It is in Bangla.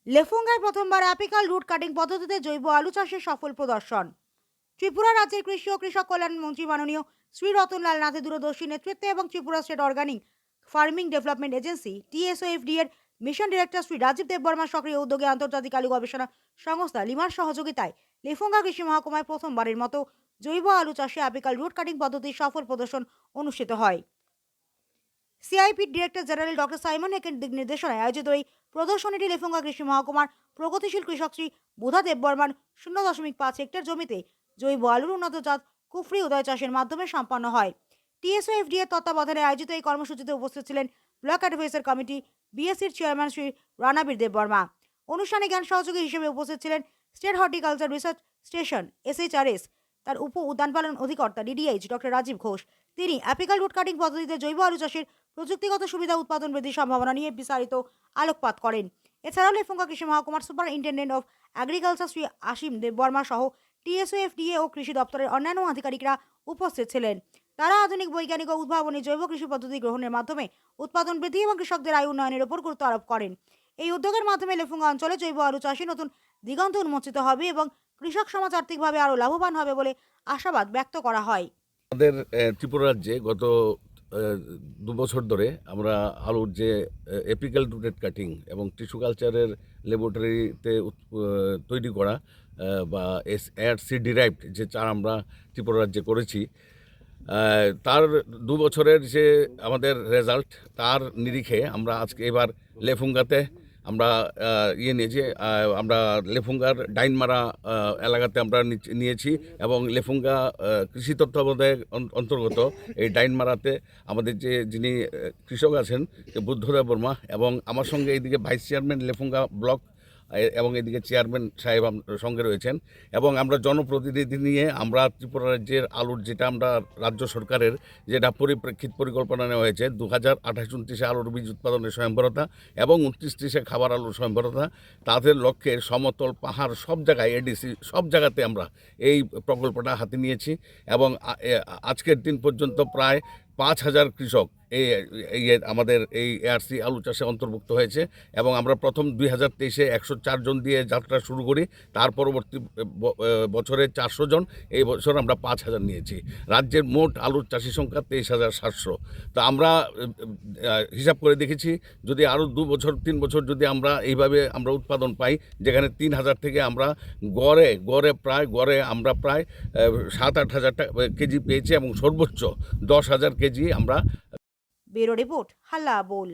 লেফুঙ্গায় প্রথমবার অ্যাপিকাল রুট কাটিং পদ্ধতিতে জৈব আলু চাষের সফল প্রদর্শন। ত্রিপুরা রাজ্যের কৃষি ও কৃষক কল্যাণ মন্ত্রী মাননীয় শ্রী রতনলাল নাথের দূরদর্শী নেতৃত্বে এবং Tripura state organic farming development agency TSOFD এর মিশন ডিরেক্টর শ্রী রাজীব দেববর্মার সক্রিয় উদ্যোগে আন্তর্জাতিক আলু গবেষণা সংস্থা লিমার সহযোগিতায় লেফুঙ্গা কৃষি মহকুমায় প্রথমবারের মতো জৈব আলু চাষে অ্যাপিকাল রুট কাটিং পদ্ধতির সফল প্রদর্শন অনুষ্ঠিত হয়। CIP director general doctor Simon হেকের দিক নির্দেশনায় আয়োজিত এই প্রদর্শনীটি লেফুঙ্গা কৃষি মহকুমার প্রগতিশীল কৃষক শ্রী বুধা দেববর্মান 0.5 হেক্টর জমিতে জৈব আলুর উন্নত জাত কুফরি উদয় চাষের মাধ্যমে সম্পন্ন হয়। টিএসওএফডি এর তত্ত্বাবধানে আয়োজিত এই কর্মসূচিতে উপস্থিত ছিলেন ব্লক অ্যাডভাইজার কমিটি বিএসসির চেয়ারম্যান শ্রী রানাবীর দেববর্মা। অনুষ্ঠানে জ্ঞান সহযোগী হিসেবে উপস্থিত ছিলেন state horticulture research station SHRS তার উপ উদ্যান পালন অধিকর্তা ডিডিএইচ ডক্টর রাজীব ঘোষ। তিনি অ্যাপিকাল রুট কাটিং পদ্ধতিতে জৈব আলু চাষের প্রযুক্তিগত সুবিধা উৎপাদন বৃদ্ধির সম্ভাবনা নিয়ে বিস্তারিত আলোকপাত করেন। এছাড়াও লেফুঙ্গা কৃষি মহকুমার superintendent of agriculture Shri Ashim Debbarma সহ টিএসওএফডিএ ও কৃষি দপ্তরের অন্যান্য আধিকারিকরা উপস্থিত ছিলেন। তারা আধুনিক বৈজ্ঞানিক ও উদ্ভাবনী জৈব কৃষি পদ্ধতি গ্রহণের মাধ্যমে উৎপাদন বৃদ্ধি এবং কৃষকদের আয় উন্নয়নের উপর গুরুত্ব আরোপ করেন। এই উদ্যোগের মাধ্যমে লেফুঙ্গা অঞ্চলে জৈব আলু চাষে নতুন দিগন্ত উন্মোচিত হবে এবং কৃষক সমাজ আর্থিকভাবে আরও লাভবান হবে বলে আশাবাদ ব্যক্ত করা হয়। আমাদের ত্রিপুরা রাজ্যে গত 2 বছর ধরে আমরা আলুর যে এপিক্যাল রুটেড কাটিং এবং টিস্যু কালচারের ল্যাবরেটরিতে তৈরি করা বা এআরসি ডিরাইভড যে চারা আমরা ত্রিপুরা রাজ্যে করেছি, তার 2 বছরের যে আমাদের রেজাল্ট, তার নিরিখে আমরা আজকে এবার লেফুঙ্গাতে আমরা নিয়েছি। আমরা লেফুঙ্গার ডাইনমারা এলাকাতে আমরা নিয়েছি এবং লেফুঙ্গা কৃষি তত্ত্বাবধানের অন্তর্গত এই ডাইনমারাতে আমাদের যিনি কৃষক আছেন বুদ্ধদেব বর্মা এবং আমার সঙ্গে এইদিকে ভাইস চেয়ারম্যান লেফুঙ্গা ব্লক এবং এদিকে চেয়ারম্যান সাহেব সঙ্গে রয়েছেন এবং আমরা জনপ্রতিনিধি নিয়ে আমরা ত্রিপুরা রাজ্যের আলুর যেটা আমরা রাজ্য সরকারের যেটা পরিপ্রেক্ষিত পরিকল্পনা নেওয়া হয়েছে 2028-29 আলুর বীজ উৎপাদনের স্বয়ংবরতা এবং 29-30 খাবার আলুর স্বয়ংবরতা, তাদের লক্ষ্যে সমতল পাহাড় সব জায়গায় এডিসি সব জায়গাতে আমরা এই প্রকল্পটা হাতে নিয়েছি এবং আজকের দিন পর্যন্ত প্রায় 5,000 কৃষক এই আমাদের এই এআরসি আলু চাষে অন্তর্ভুক্ত হয়েছে এবং আমরা প্রথম 2023-এ 104 জন দিয়ে যাত্রা শুরু করি। তার পরবর্তী বছরে 400 জন, এই বছর আমরা 5,000 নিয়েছি। রাজ্যের মোট আলুর চাষি সংখ্যা 23,700। তো আমরা হিসাব করে দেখেছি যদি আরও 2 বছর 3 বছর যদি আমরা এইভাবে আমরা উৎপাদন পাই, যেখানে 3,000 থেকে আমরা গড়ে আমরা প্রায় 7-8 হাজার কেজি পেয়েছি এবং সর্বোচ্চ 10,000 কেজি আমরা। ব্যুরো রিপোর্ট, হাল্লা বোল।